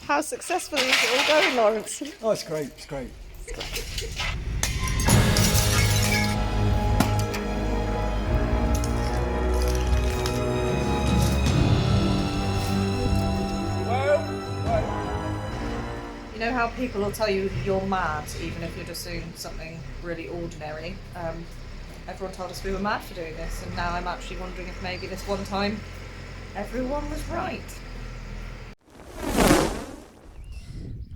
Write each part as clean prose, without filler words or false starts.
How successfully is it all going, Lawrence? Oh, it's great, it's great. You know how people will tell you you're mad, even if you're just doing something really ordinary? Everyone told us we were mad for doing this, and now I'm actually wondering if maybe this one time everyone was right.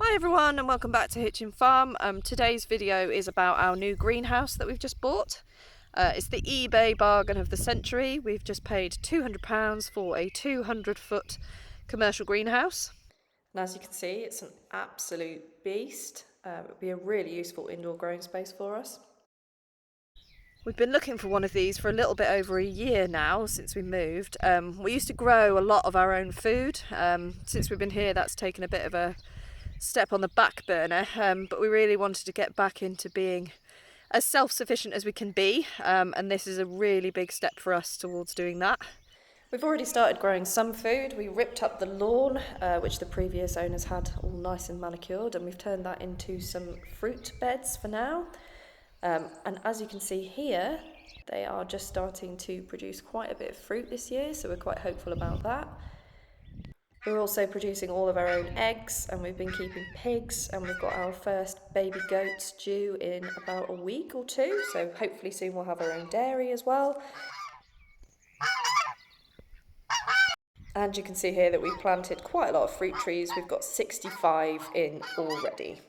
Hi everyone, and welcome back to Hitchin Farm. Today's video is about our new greenhouse that we've just bought. It's the eBay bargain of the century. We've just paid £200 for a 200-foot commercial greenhouse. And as you can see, it's an absolute beast. It would be a really useful indoor growing space for us. We've been looking for one of these for a little bit over a year now, since we moved. We used to grow a lot of our own food. Since we've been here, that's taken a bit of a step on the back burner, but we really wanted to get back into being as self-sufficient as we can be, and this is a really big step for us towards doing that. We've already started growing some food. We ripped up the lawn, which the previous owners had all nice and manicured, and we've turned that into some fruit beds for now. And as you can see here, they are just starting to produce quite a bit of fruit this year, so we're quite hopeful about that. We're also producing all of our own eggs, and we've been keeping pigs, and we've got our first baby goats due in about a week or two, so hopefully soon we'll have our own dairy as well. And you can see here that we've planted quite a lot of fruit trees. We've got 65 in already.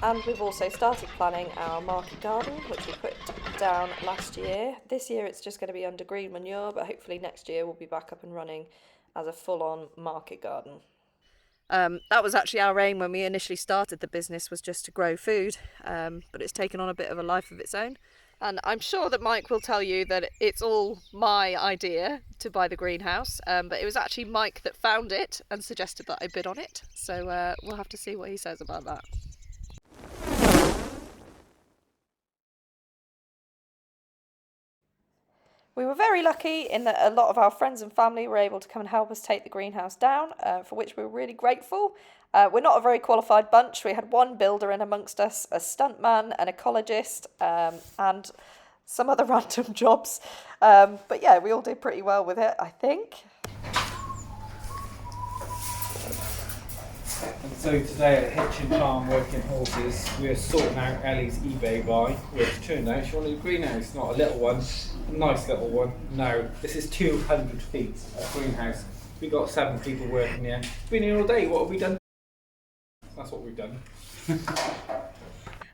And we've also started planning our market garden, which we put down last year. This year it's just going to be under green manure, but hopefully next year we'll be back up and running as a full-on market garden. That was actually our aim when we initially started the business, was just to grow food, but it's taken on a bit of a life of its own. And I'm sure that Mike will tell you that it's all my idea to buy the greenhouse, but it was actually Mike that found it and suggested that I bid on it. So we'll have to see what he says about that. We were very lucky in that a lot of our friends and family were able to come and help us take the greenhouse down, for which we were really grateful. We're not a very qualified bunch. We had one builder in amongst us, a stuntman, an ecologist, and some other random jobs. But yeah, we all did pretty well with it, I think. And so today at Hitchin Farm Working Horses, we're sorting out Ellie's eBay buy, which turned out she wanted a greenhouse, not a little one, a nice little one. No, this is 200 feet of greenhouse. We got 7 people working here. Been here all day. What have we done? That's what we've done.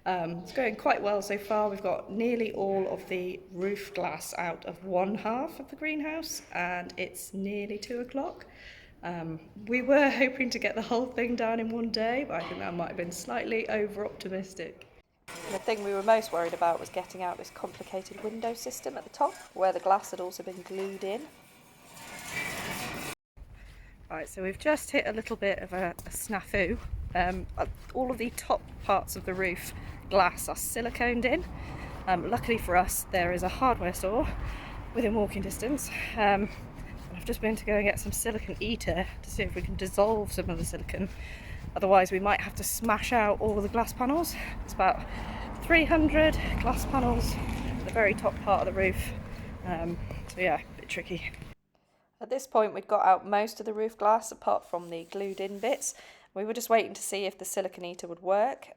It's going quite well so far. We've got nearly all of the roof glass out of one half of the greenhouse, and it's nearly 2 o'clock. We were hoping to get the whole thing down in one day, but I think that might have been slightly over-optimistic. The thing we were most worried about was getting out this complicated window system at the top, where the glass had also been glued in. Right, so we've just hit a little bit of a snafu. All of the top parts of the roof glass are siliconed in. Luckily for us, there is a hardware store within walking distance. I've just been to go and get some silicone ether to see if we can dissolve some of the silicone. Otherwise we might have to smash out all of the glass panels. It's about 300 glass panels at the very top part of the roof. So yeah, a bit tricky. At this point we'd got out most of the roof glass apart from the glued in bits. We were just waiting to see if the silicone ether would work.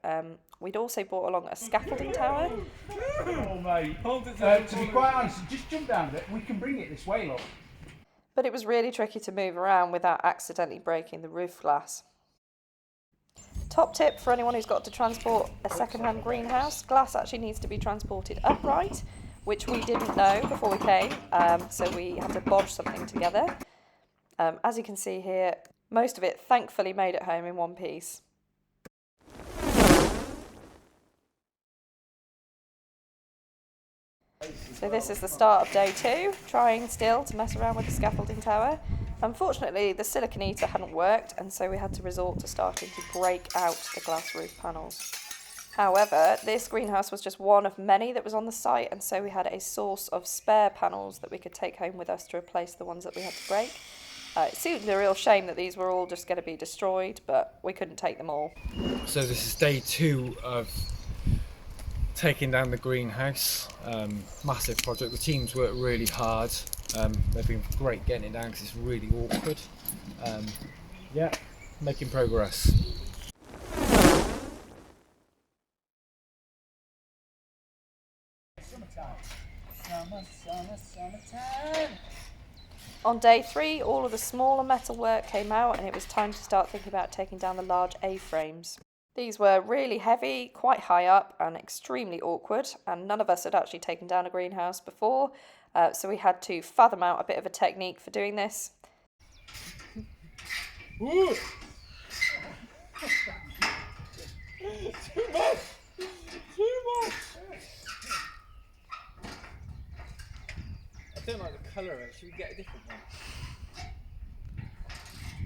We'd also brought along a scaffolding tower. Oh mate, to be quite honest, just jump down a bit, we can bring it this way, look. But it was really tricky to move around without accidentally breaking the roof glass. Top tip for anyone who's got to transport a second-hand greenhouse: glass actually needs to be transported upright, which we didn't know before we came, so we had to bodge something together. As you can see here, most of it thankfully made it home in one piece. So this is the start of day 2, trying still to mess around with the scaffolding tower. Unfortunately, the silicone ether hadn't worked, and so we had to resort to starting to break out the glass roof panels. However, this greenhouse was just one of many that was on the site, and so we had a source of spare panels that we could take home with us to replace the ones that we had to break. It seemed a real shame that these were all just going to be destroyed, but we couldn't take them all. So this is day 2 of taking down the greenhouse. Massive project. The team's worked really hard. They've been great getting it down because it's really awkward. Yeah, making progress. Summertime. On day 3, all of the smaller metal work came out and it was time to start thinking about taking down the large A-frames. These were really heavy, quite high up and extremely awkward, and none of us had actually taken down a greenhouse before, so we had to fathom out a bit of a technique for doing this. Ooh. Too much! Too much! I don't like the colour of it. Should we get a different one?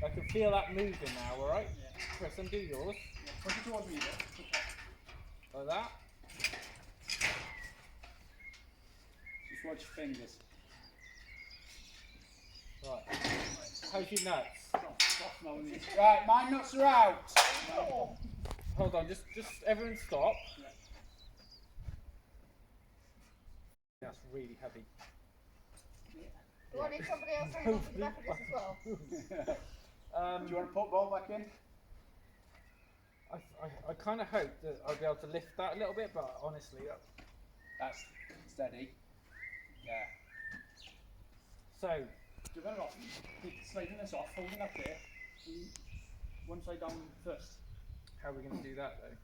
I can feel that moving now, alright? Yeah. Chris, undo yours. What did you want me to do? Like that. Just watch your fingers. Right. How's your nuts? Right, my nuts are out. Hold on, just everyone stop. Yeah. That's really heavy. Do I need somebody else hanging on to the back of this as well? Do you want to put ball back in? I kind of hope that I'll be able to lift that a little bit, but honestly, That's steady. Yeah. so You're better off sliding this off, holding up there. One side down first. how are we going to do that though?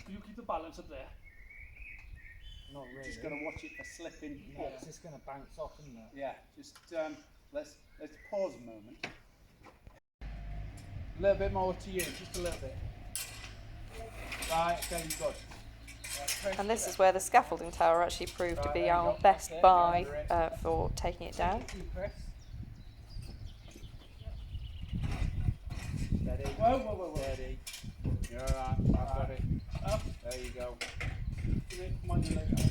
You keep the balance up there. Not really. Just gonna watch it for slipping. Yeah, it's just going to bounce off, isn't it? Yeah. Just let's pause a moment. A little bit more to you, just a little bit. Right. Okay. Good. Right, And this is where the scaffolding tower actually proved to be our best buy for taking it down. Chris. Steady. Whoa. Steady. You're alright. I've got it. Up. There you go. Mind your leg out.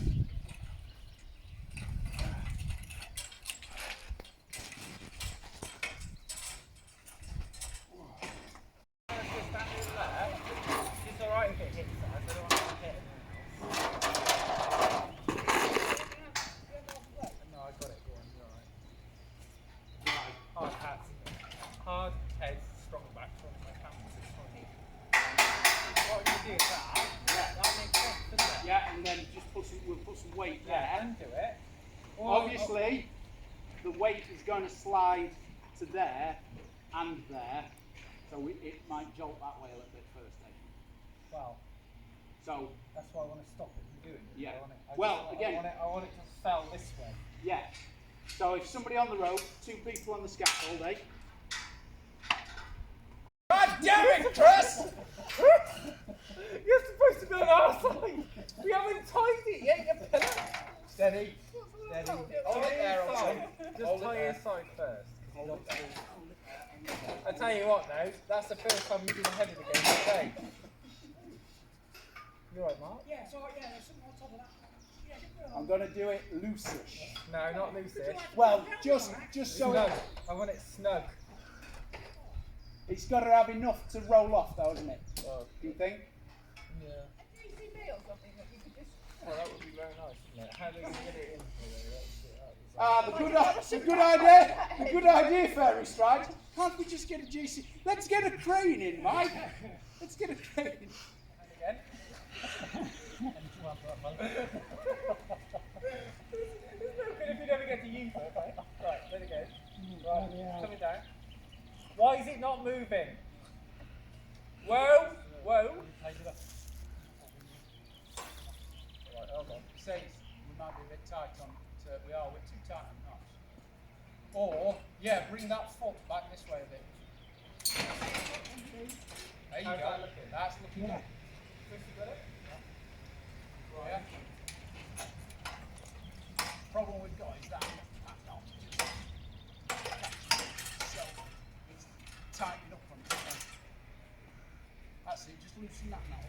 It's alright if it hits us, I don't want to hit it now. No, I got it, go on, you're alright. Hard hats. Hard heads, strong back, strong my camera. What you do is that, that makes sense, doesn't it? Yeah, and then just we'll put some weight there. Yeah, undo it. Obviously, the weight is going to slide to there and there, so it might jolt that way a little bit first. Well, So that's why I want to stop it from doing it. Yeah. I want it to fell this way. yeah, so if somebody on the rope, 2 people on the scaffold, eh? God damn it, Chris! You're supposed to be on our side. We haven't tied it yet, you pillar. Steady. Hold it there, just tie your side first. I tell you what, though, that's the first time you've been ahead of the game today. You alright, Mark? Yeah, so yeah, there's something on top of that. Yeah, I'm going to do it loosish. No, not loosish. Well, just so Snug. I want it snug. it's got to have enough to roll off, though, isn't it? Oh, Do you think? yeah. a DCB or something that you could just. Well, that would be very nice, wouldn't it? How do we get it in? The good idea, Fairy Stride. Can't we just get a GC? Let's get a crane in, Mike. Let's get a crane in. And again. It's no good if you never get to use it, okay? Right, there we go. Right, coming down. Why is it not moving? Whoa! Right, hold on. He says we might be a bit tight on. We're too tight on knots. Or bring that foot back this way a bit. There you How's go. that looking? That's looking good. Chris, you got it? Yeah. Problem we've got is that knot so it's tightening up on it. That's it, just loosen that knot.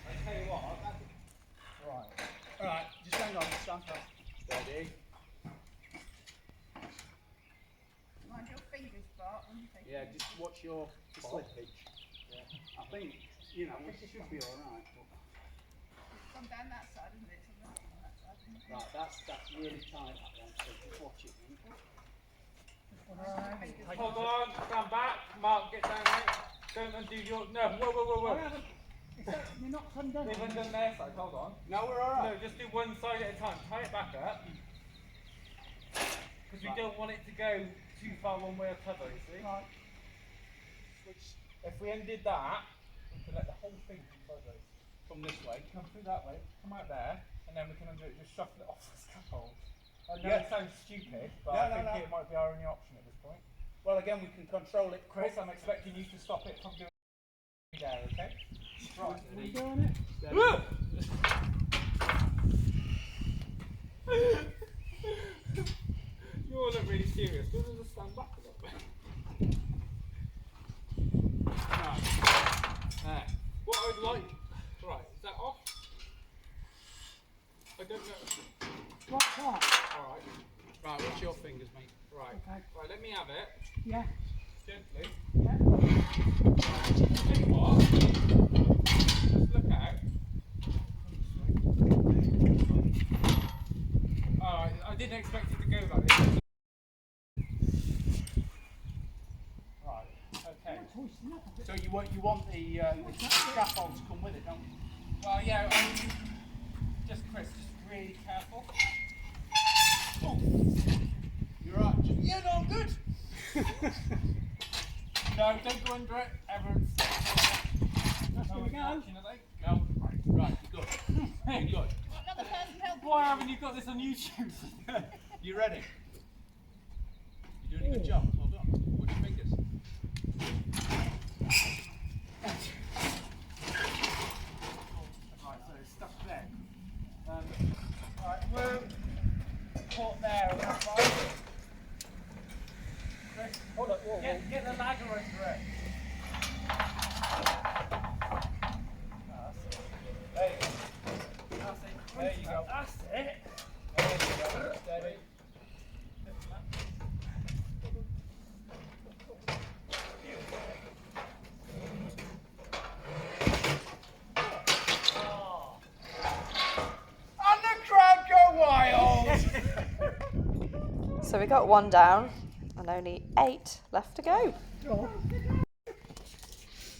I tell you what, Right. Alright, just hang on, your slippage. I think, you know, we should be alright. Come down that side, isn't it? From that side, isn't it? Right, that's really tight, that one, so just watch it. Hold on, stand back. Mark, get down there. Don't undo your. No, whoa. You're not undone. They've undone their side, hold on. No, we're alright. No, just do one side at a time. Tie it back up. Because we don't want it to go too far one way or t'other, you see? Right. If we undid that, we can let the whole thing come sideways. Come this way. Come through that way, come out there, and then we can undo it, just shuffle it off the scaffold. I know Yeah. it sounds stupid, but No, I no, think no. it might be our only option at this point. Well, again, we can control it. Chris, I'm expecting you to stop it from doing there, okay? Right. We're doing it. You all look really serious. Do you want to stand back a little bit? Right. There. What I would like. Right, is that off? I don't know. What's that? Alright. Right, what's your fingers, mate? Right. Okay. Right, let me have it. Yeah. Gently. Yeah. Tell you what. Just look out. Alright, I didn't expect it to go like this. Right, okay. So you want the scaffold to come with it, don't you? Well, yeah, just Chris, just really careful. Oh. You're right. Yeah, no, I'm good. No, don't go under it, ever. That's No, gonna go. unfortunately. No. Right, you're good. You're good. Got another person helping. Why haven't you got this on YouTube? You ready? You're doing a good job. Well done. Watch your fingers. Right, so it's stuck there. Right, we'll put there on that side. Chris, hold up, get the ladder under it. There you go. That's it. There you go. That's it. There you go. Steady. And the crowd go wild. So we got one down and only 8 left to go.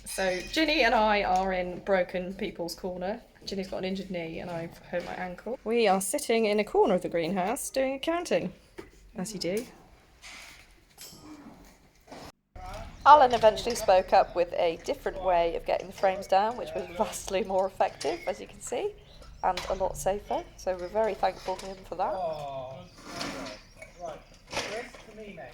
So Ginny and I are in broken people's corner. Ginny's got an injured knee and I've hurt my ankle. We are sitting in a corner of the greenhouse doing accounting, as you do. Alan eventually spoke up with a different way of getting the frames down, which was vastly more effective, as you can see, and a lot safer. So we're very thankful to him for that. Oh, right. Chris, to me now.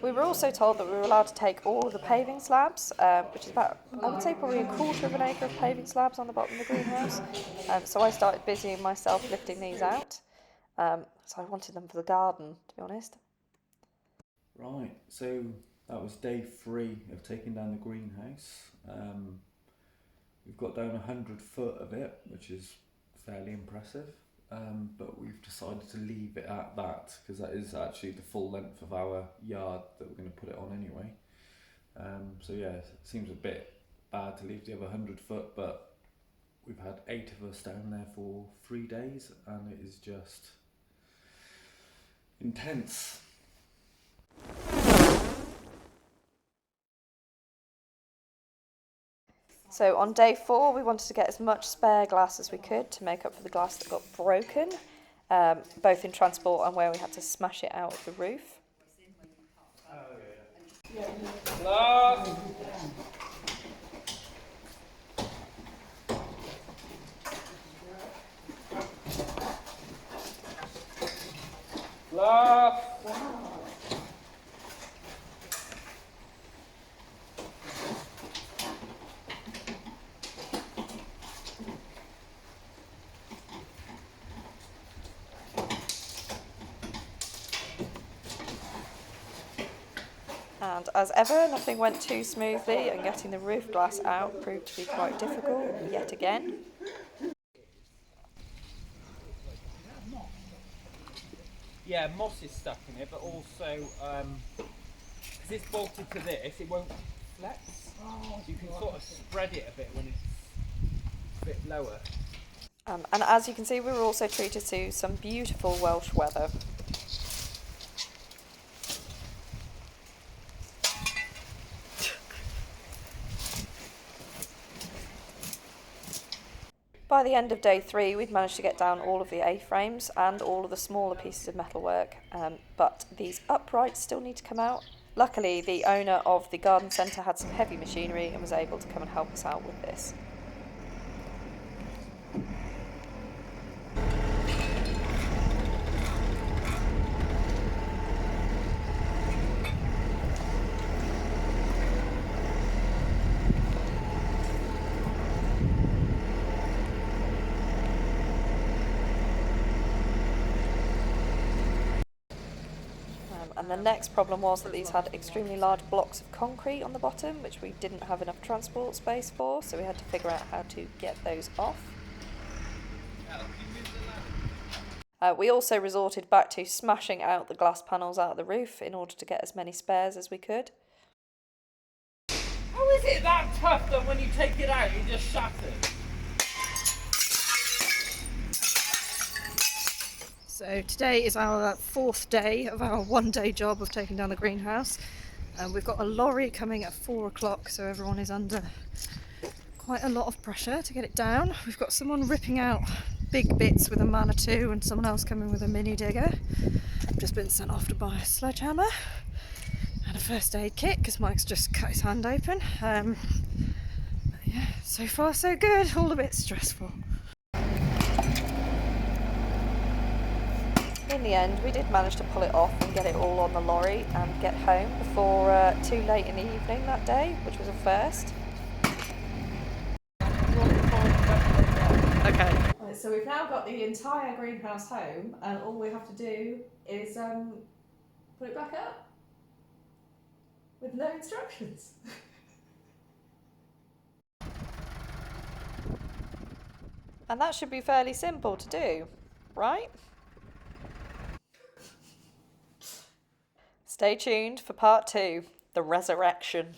We were also told that we were allowed to take all of the paving slabs, which is about, I would say, probably a quarter of an acre of paving slabs on the bottom of the greenhouse. So I started busying myself lifting these out. So I wanted them for the garden, to be honest. Right, so that was day 3 of taking down the greenhouse. We've got down 100 foot of it, which is fairly impressive. But we've decided to leave it at that because that is actually the full length of our yard that we're going to put it on anyway. So yeah, it seems a bit bad to leave the other 100 foot, but we've had 8 of us down there for 3 days and it is just intense. So on day 4 we wanted to get as much spare glass as we could to make up for the glass that got broken, both in transport and where we had to smash it out of the roof. Glass. Glass. And as ever, nothing went too smoothly and getting the roof glass out proved to be quite difficult yet again. Yeah, moss is stuck in it, but also because it's bolted to this, it won't flex. So you can sort of spread it a bit when it's a bit lower. And as you can see, we were also treated to some beautiful Welsh weather. By the end of day 3, we'd managed to get down all of the A-frames and all of the smaller pieces of metalwork, but these uprights still need to come out. Luckily, the owner of the garden centre had some heavy machinery and was able to come and help us out with this. And the next problem was that these had extremely large blocks of concrete on the bottom, which we didn't have enough transport space for, so we had to figure out how to get those off. We also resorted back to smashing out the glass panels out of the roof in order to get as many spares as we could. How is it that tough that when you take it out, you just shatter? So today is our 4th day of our 1-day job of taking down the greenhouse. We've got a lorry coming at 4 o'clock, so everyone is under quite a lot of pressure to get it down. We've got someone ripping out big bits with a Manitou and someone else coming with a mini digger. I've just been sent off to buy a sledgehammer and a first aid kit because Mike's just cut his hand open. Yeah, so far so good, all a bit stressful. In the end, we did manage to pull it off and get it all on the lorry and get home before too late in the evening that day, which was a first. Okay. Right, so we've now got the entire greenhouse home, and all we have to do is put it back up with no instructions. And that should be fairly simple to do, right? Stay tuned for part 2, the resurrection.